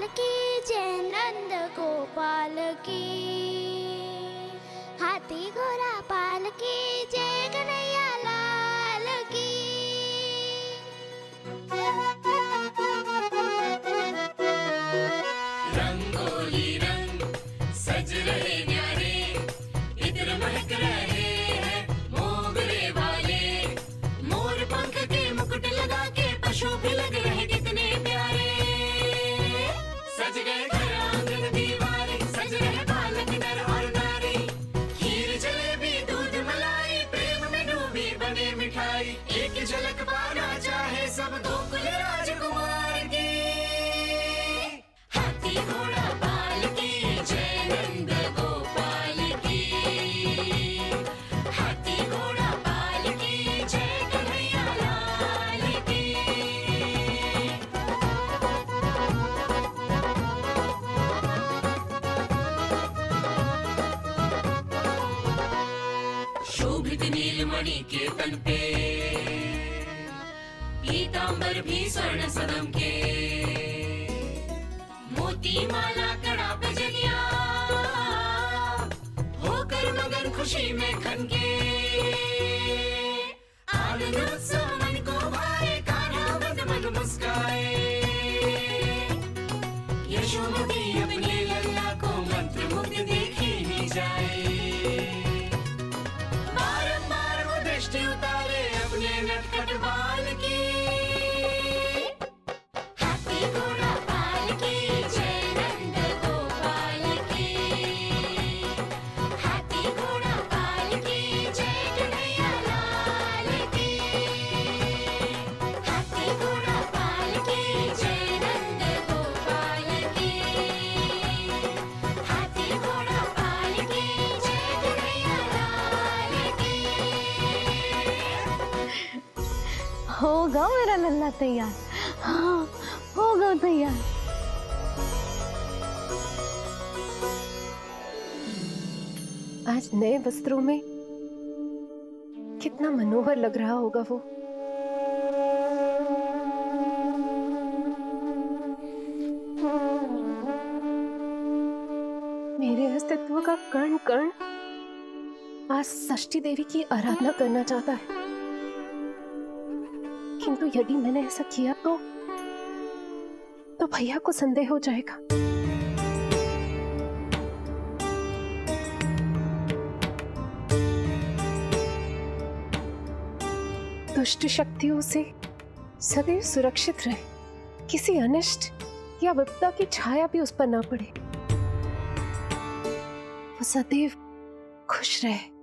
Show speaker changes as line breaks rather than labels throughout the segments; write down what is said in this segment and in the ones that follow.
की जय, नंद गोपाल की। हाथी घोड़ा पाल की जय, कन्हैया लाल की।
रंगोली रंग सज रहे न्यारे, इत्र महक रहे हैं मोगरे वाले। मोर पंख के मुकुट लगा के पशु भी लग रहे कितने प्यारे। सज गए घर आंगन दीवारे, सज रहे बालक नर और नारी। खीर जलेबी दूध मलाई, प्रेम में डूबी बने मिठाई। एक झलक पाना चाहे सब गोकुल राजकुमार की। हाथी घोड़ा पाल की जय, नंद गोपाल की। हाथी घोड़ा पाल की जय, कन्हैया लाल की। शोभित नीलमणि के तन पे, पीतांबर भी स्वर्ण सदम के। मोती माला कड़ा बजनिया, होकर मगन खुशी में खनके। आनंद उत्सव मन को भाए, कान्हा मन मन मुस्काए। यशोमती अपने लल्ला को मंत्र मुग्ध देखी ही जाए। बारंबार वो दृष्टि उतारे अपने नटखट बाल की। हाथी घोड़ा पाल की जय, नंद गोपाल की। हाथी घोड़ा पाल की जय, कन्हैया लाल की। हाथी घोड़ा पाल की जय, नंद गोपाल की। हाथी घोड़ा पाल की जय, कन्हैया लाल की।
होगा मेरा लल्ला तैयार। हाँ, होगा तैयार। आज नए वस्त्रों में कितना मनोहर लग रहा होगा वो। मेरे अस्तित्व का कण कण आज षष्ठी देवी की आराधना करना चाहता है। किंतु यदि मैंने ऐसा किया तो भैया को संदेह हो जाएगा। दुष्ट शक्तियों से सदैव सुरक्षित रहे, किसी अनिष्ट या विपदा की छाया भी उस पर ना पड़े, वो सदैव खुश रहे।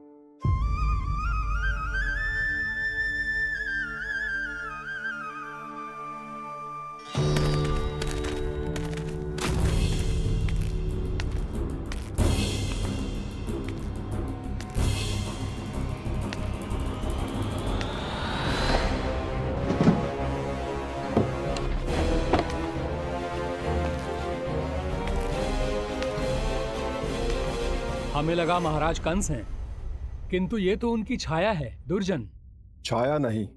हमें लगा महाराज कंस हैं, किंतु ये तो उनकी छाया है दुर्जन।
छाया नहीं,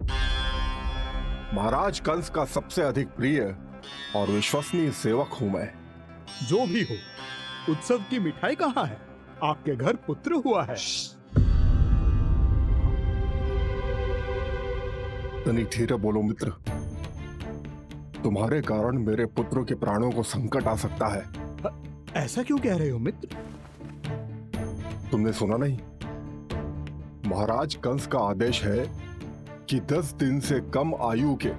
महाराज कंस का सबसे अधिक प्रिय और विश्वसनीय सेवक हूं मैं।
जो भी हो, उत्सव की मिठाई कहाँ है? आपके घर पुत्र हुआ है।
तनिक धीरे बोलो मित्र, तुम्हारे कारण मेरे पुत्र के प्राणों को संकट आ सकता है।
ऐसा क्यों कह रहे हो मित्र?
तुमने सुना नहीं? महाराज कंस का आदेश है कि 10 दिन से कम आयु के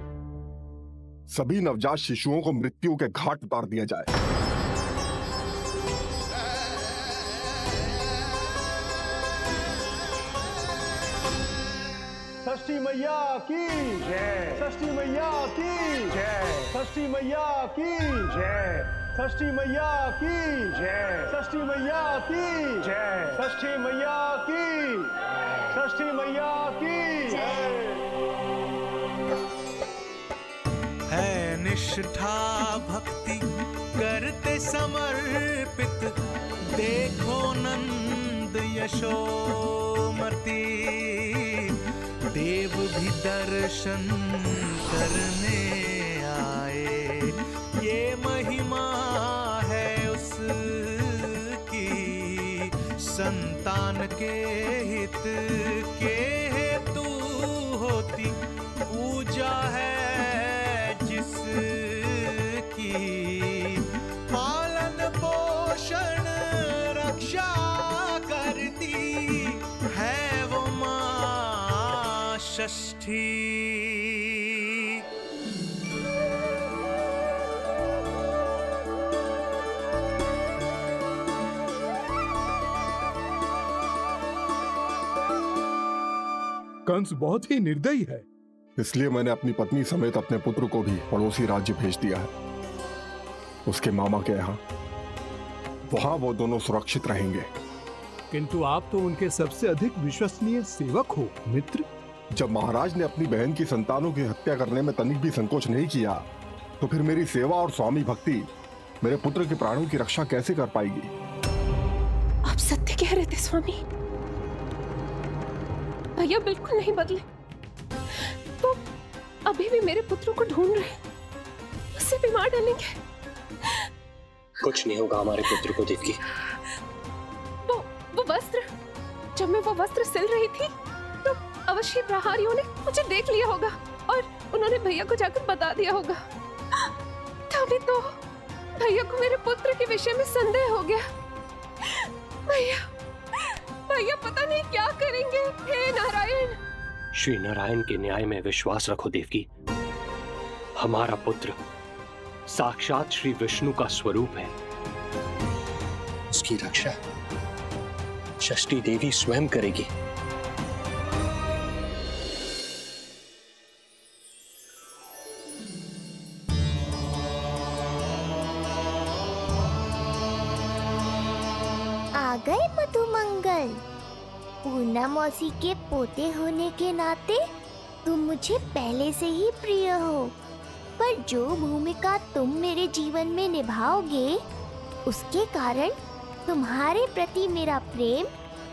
सभी नवजात शिशुओं को मृत्यु के घाट उतार दिया जाए।
षष्ठी मैया की जय, षष्ठी मैया की जय, षष्ठी मैया की जय, षष्ठी मैया की जय, षष्ठी मैया की जय, षष्ठी मैया की, षष्ठी मैया की जय।
है निष्ठा भक्ति करते समर्पित, देखो नंद यशोमती, देव भी दर्शन करने आए। ये महिमा संतान के हित के हेतु होती पूजा है जिसकी, पालन पोषण रक्षा करती है वो माँ षष्ठी।
कंस बहुत ही निर्दयी है।
इसलिए मैंने अपनी पत्नी समेत अपने पुत्र को भी पड़ोसी राज्य भेज दिया है, उसके मामा के यहाँ। वहां वो दोनों सुरक्षित रहेंगे।
किंतु आप तो उनके
सबसे अधिक विश्वसनीय सेवक हो मित्र।
जब महाराज ने अपनी बहन की संतानों की हत्या करने में तनिक भी संकोच नहीं किया, तो फिर मेरी सेवा और स्वामी भक्ति मेरे पुत्र के प्राणों की रक्षा कैसे कर पाएगी?
आप सत्य कह रहे थे स्वामी। भैया बिल्कुल नहीं बदले, तो अभी भी मेरे पुत्र को ढूंढ रहे, उससे भी मार डालेंगे।
कुछ नहीं होगा हमारे पुत्र को देवकी।
वो वस्त्र, जब मैं वो वस्त्र सिल रही थी तो अवश्य प्रहारियों ने मुझे देख लिया होगा और उन्होंने भैया को जाकर बता दिया होगा। तभी तो भैया को मेरे पुत्र के विषय में संदेह हो गया। भैया पता नहीं क्या करेंगे। हे नारायण।
श्री नारायण के न्याय में विश्वास रखो देवकी। हमारा पुत्र साक्षात श्री विष्णु का स्वरूप है। उसकी रक्षा षष्ठी देवी स्वयं करेगी।
आ गए मधुमंगल। पूर्णा मौसी के पोते होने के नाते तुम मुझे पहले से ही प्रिय हो, पर जो भूमिका तुम मेरे जीवन में निभाओगे उसके कारण तुम्हारे प्रति मेरा प्रेम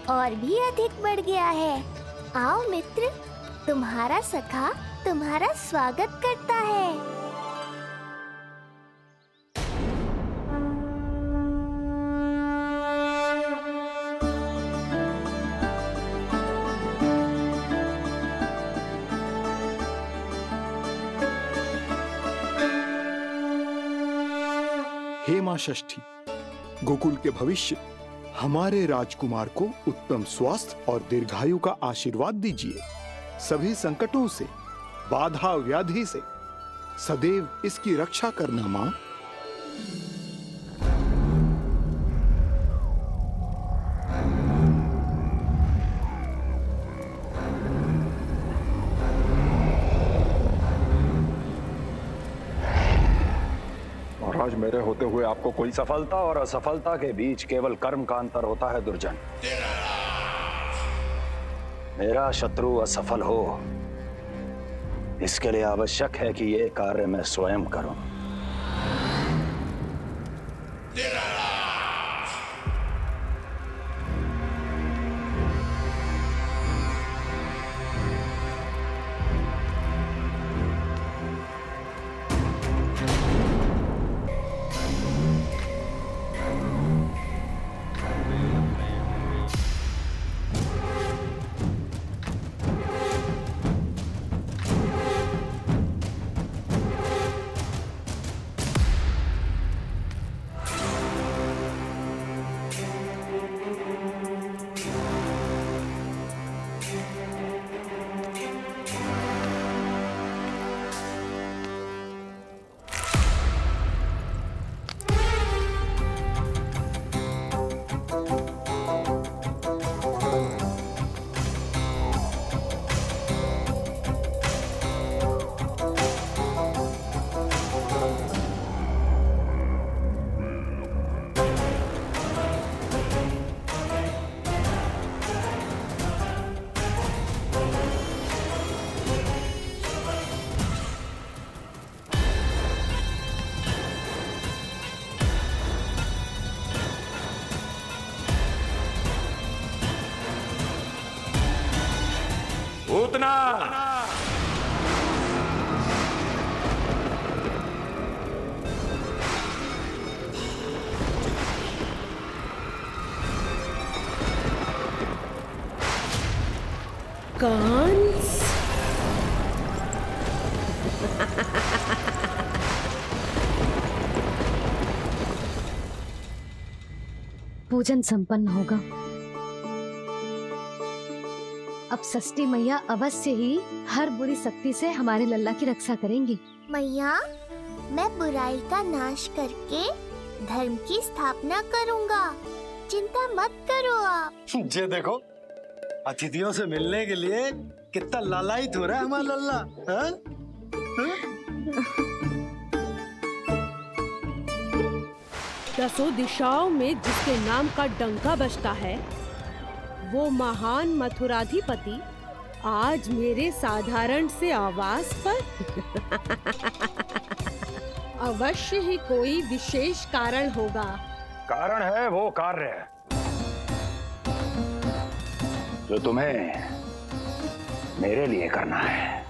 और भी अधिक बढ़ गया है। आओ मित्र, तुम्हारा सखा तुम्हारा स्वागत करता है।
हे मां षष्ठी, गोकुल के भविष्य हमारे राजकुमार को उत्तम स्वास्थ्य और दीर्घायु का आशीर्वाद दीजिए। सभी संकटों से, बाधा व्याधि से सदैव इसकी रक्षा करना मां।
महाराज, मेरे होते हुए आपको कोई
सफलता और असफलता के बीच केवल कर्म का अंतर होता है दुर्जन। मेरा शत्रु असफल हो, इसके लिए आवश्यक है कि ये कार्य मैं स्वयं करूं।
पूतना, कंस।
पूजन संपन्न होगा। अब षष्ठी मैया अवश्य ही हर बुरी शक्ति से हमारे लल्ला की रक्षा करेंगी।
मैया, मैं बुराई का नाश करके धर्म की स्थापना करूंगा, चिंता मत करो आप।
ये देखो, अतिथियों से मिलने के लिए कितना लालायित हो रहा है हमारा लल्ला। हाँ?
दसों दिशाओं में जिसके नाम का डंका बजता है, वो महान मथुराधिपति आज मेरे साधारण से आवास पर। अवश्य ही कोई विशेष कारण होगा।
कारण है वो कार्य जो तुम्हें मेरे लिए करना है।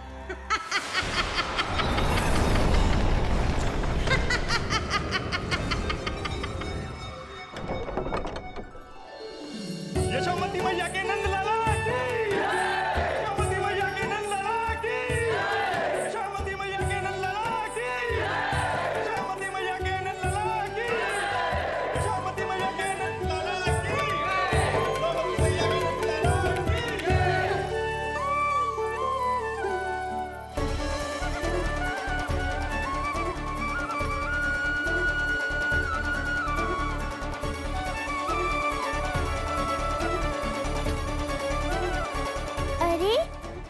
यशोमती मैया के नंद लाला की, यशोमती मैया के नंद लाला की, यशोमती मैया के नंद लाला की, यशोमती मैया के नंद लाला की, यशोमती मैया के नंद लाला की, यशोमती मैया के नंद लाला की।
अरे,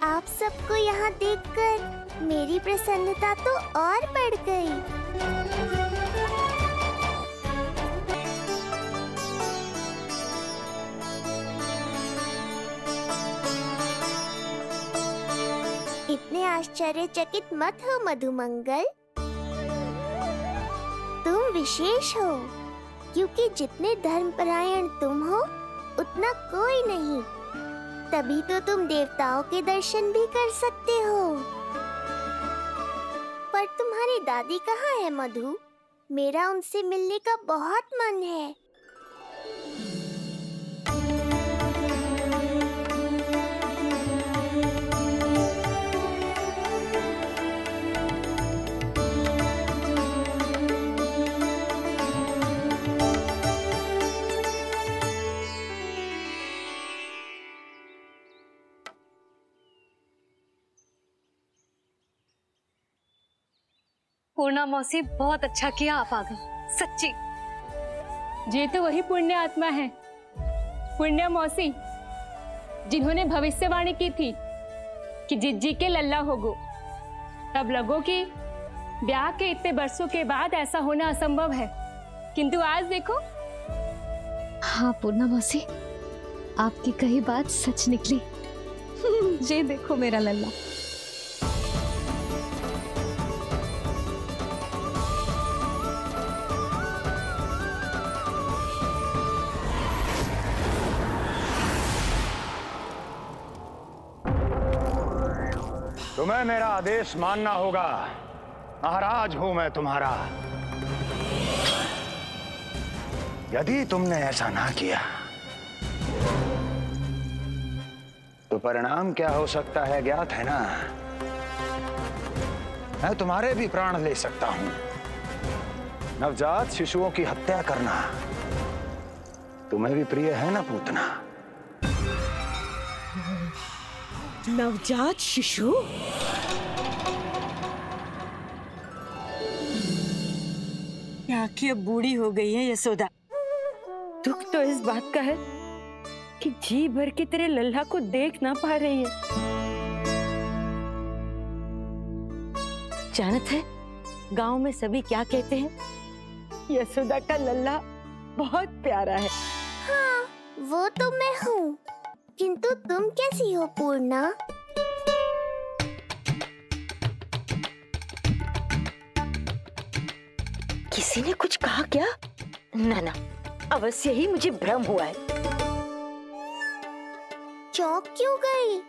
आप सबको यहाँ देखकर मेरी प्रसन्नता तो और बढ़ गई। इतने आश्चर्यचकित मत हो मधुमंगल, तुम विशेष हो, क्योंकि जितने धर्मपरायण तुम हो उतना कोई नहीं। तभी तो तुम देवताओं के दर्शन भी कर सकते हो। पर तुम्हारी दादी कहाँ है मधु? मेरा उनसे मिलने का बहुत मन है।
पूर्णा मौसी, बहुत अच्छा किया आप आ गई, सच्ची।
ये तो वही पुण्य आत्मा है, पुण्य मौसी, जिन्होंने भविष्यवाणी की थी कि जिज्जी के लल्ला होगो। तब लगो कि ब्याह के इतने बरसों के बाद ऐसा होना असंभव है, किंतु आज देखो।
हाँ पूर्णा मौसी, आपकी कही बात सच निकली। ये देखो मेरा लल्ला।
तुम्हें मेरा आदेश मानना होगा। महाराज हूं मैं तुम्हारा। यदि तुमने ऐसा ना किया तो परिणाम क्या हो सकता है ज्ञात है ना? मैं तुम्हारे भी प्राण ले सकता हूं। नवजात शिशुओं की हत्या करना तुम्हें भी प्रिय है ना पूतना?
नवजात शिशु?
आखिर अब बूढ़ी हो गई है यशोदा। दुख तो इस बात का है कि जी भर के तेरे लल्ला को देख ना पा रही है। जानत है गांव में सभी क्या कहते हैं? यशोदा का लल्ला बहुत प्यारा है।
हाँ, वो तो मैं हूँ, किंतु तुम कैसी हो पूर्णा?
किसी ने कुछ कहा क्या? ना ना, अवश्य ही मुझे भ्रम हुआ है।
चौंक क्यों गई?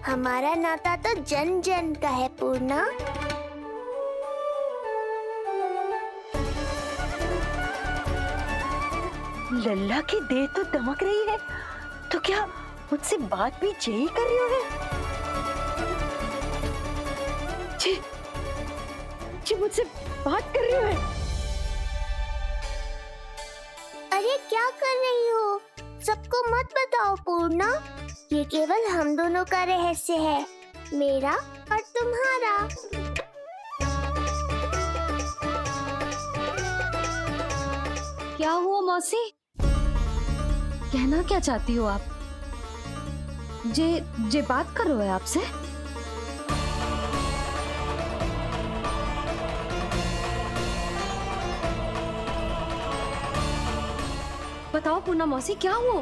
हमारा नाता तो जन जन का है पूर्णा।
लल्ला की देह तो दमक रही है, तो क्या मुझसे बात भी यही कर रही हो? जी मुझसे बात कर रही हो?
अरे क्या कर रही हो? सबको मत बताओ पूर्णा, ये केवल हम दोनों का रहस्य है, मेरा और तुम्हारा।
क्या हुआ मौसी? कहना क्या चाहती हो आप? जे बात कर रहे हो आपसे? बताओ पूर्णा मौसी, क्या हुआ?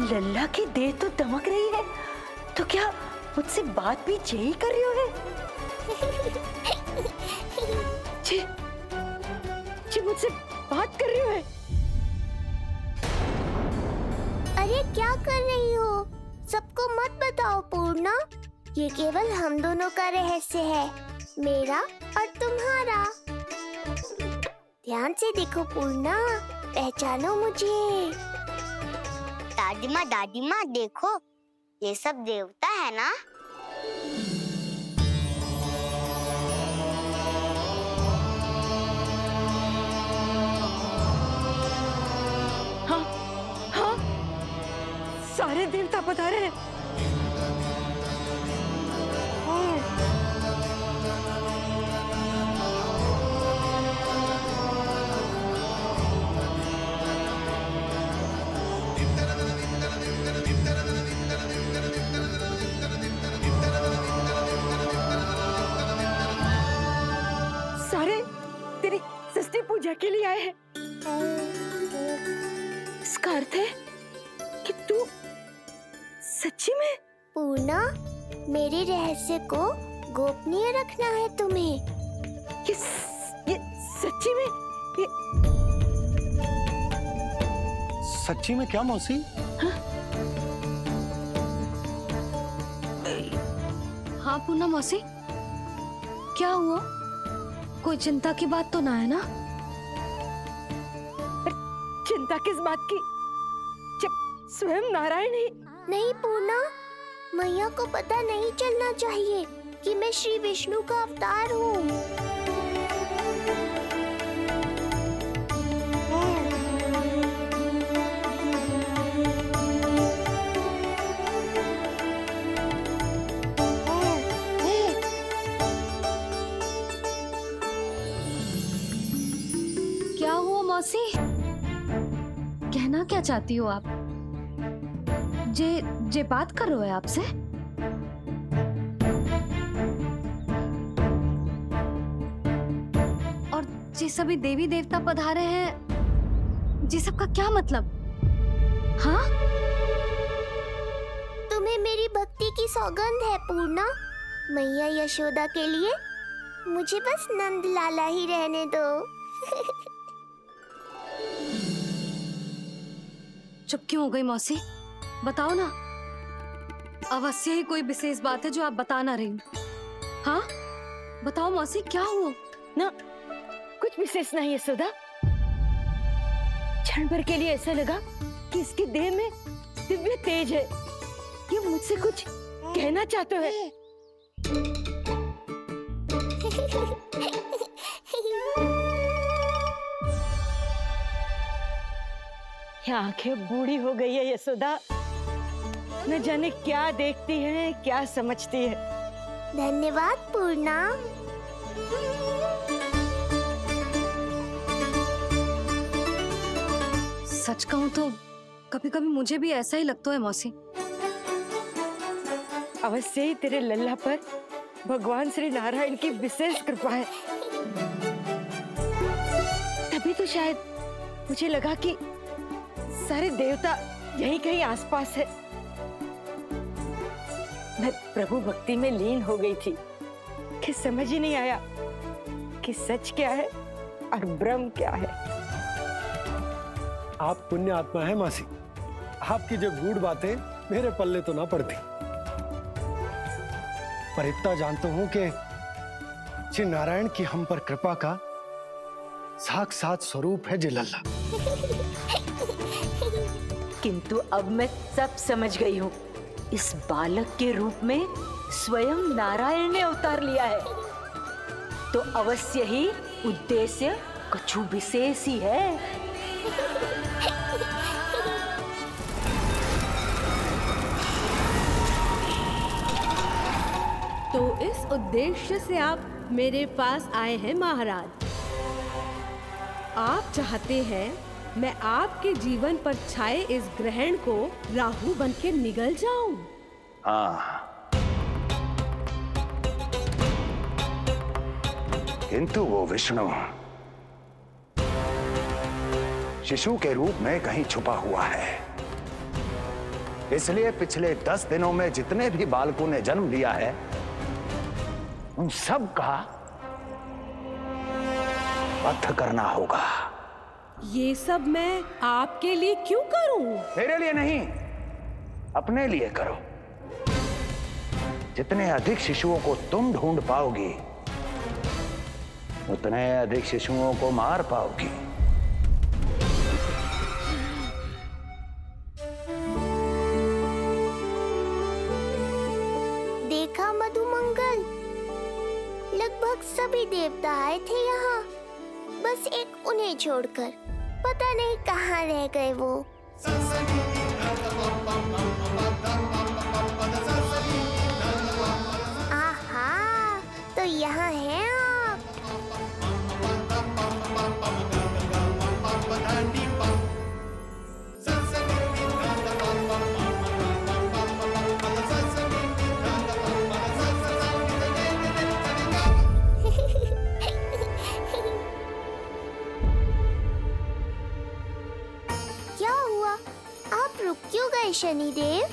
लल्ला की देह तो दमक रही है, तो क्या मुझसे बात भी यही कर रही हो? जी मुझसे बात कर रही हो?
अरे क्या कर रही हो? सबको मत बताओ पूर्णा, ये केवल हम दोनों का रहस्य है, मेरा और तुम्हारा। ध्यान से देखो पूर्णा, पहचानो मुझे।
दादी माँ देखो, ये सब देवता है ना?
हाँ हाँ, सारे देवता पधारे हैं। सारे तेरी षष्ठी पूजा के लिए आए हैं। इसका अर्थ है कि तू सच्ची में?
पूर्णा, मेरे रहस्य को गोपनीय रखना है तुम्हें।
ये सच्ची में?
सच्ची में क्या मौसी?
हाँ पूर्णा मौसी, क्या हुआ? कोई चिंता की बात तो ना है ना?
चिंता किस बात की, जब स्वयं नारायण ही।
नहीं पूर्णा, मैया को पता नहीं चलना चाहिए कि मैं श्री विष्णु का अवतार हूँ।
क्या हुआ मौसी? कहना क्या चाहती हो आप? जे बात कर रहे हो आपसे? और जे सभी देवी देवता पधारे हैं, जी सबका क्या मतलब? हाँ?
तुम्हें मेरी भक्ति की सौगंध है पूर्णा। मैया यशोदा के लिए मुझे बस नंद लाला ही रहने दो।
चुप क्यों हो गई मौसी? बताओ ना, अवश्य ही कोई विशेष बात है जो आप बता ना रही। हाँ बताओ मौसी, क्या हुआ?
ना कुछ विशेष नहीं है यशोदा। क्षण भर के लिए ऐसा लगा कि इसके देह में दिव्य तेज है, ये मुझसे कुछ कहना चाहते हैं। ये आंखें बूढ़ी हो गई है यशोदा, न जाने क्या देखती है, क्या समझती है।
धन्यवाद पूर्णा।
सच कहूं तो कभी कभी मुझे भी ऐसा ही लगता है मौसी।
अवश्य ही तेरे लल्ला पर भगवान श्री नारायण की विशेष कृपा है। तभी तो शायद मुझे लगा कि सारे देवता यहीं कहीं आसपास है। मैं प्रभु भक्ति में लीन हो गई थी कि समझ ही नहीं आया कि सच क्या है और भ्रम क्या है।
आप पुण्य आत्मा है मासी, आपकी जो गूढ़ बातें मेरे पल्ले तो ना पड़ती, पर इतना जानता हूं कि श्री नारायण की हम पर कृपा का साक्षात स्वरूप है जी लल्ला।
किंतु अब मैं सब समझ गई हूँ। इस बालक के रूप में स्वयं नारायण ने अवतार लिया है, तो अवश्य ही उद्देश्य कछु विशेष ही है।
तो इस उद्देश्य से आप मेरे पास आए हैं महाराज। आप चाहते हैं मैं आपके जीवन पर छाए इस ग्रहण को राहु बनके निगल जाऊं?
हाँ, किंतु वो विष्णु शिशु के रूप में कहीं छुपा हुआ है, इसलिए पिछले 10 दिनों में जितने भी बालकों ने जन्म लिया है उन सब का वध करना होगा।
ये सब मैं आपके लिए क्यों करूं?
मेरे लिए नहीं, अपने लिए करो। जितने अधिक शिशुओं को तुम ढूंढ पाओगी उतने अधिक शिशुओं को मार पाओगी।
देखा मधुमंगल, लगभग सभी देवता आए थे यहाँ, बस एक उन्हें छोड़कर। पता नहीं कहाँ रह गए वो। आहा, तो यहाँ हैं आप। क्या हुआ? आप रुक क्यों गए शनिदेव?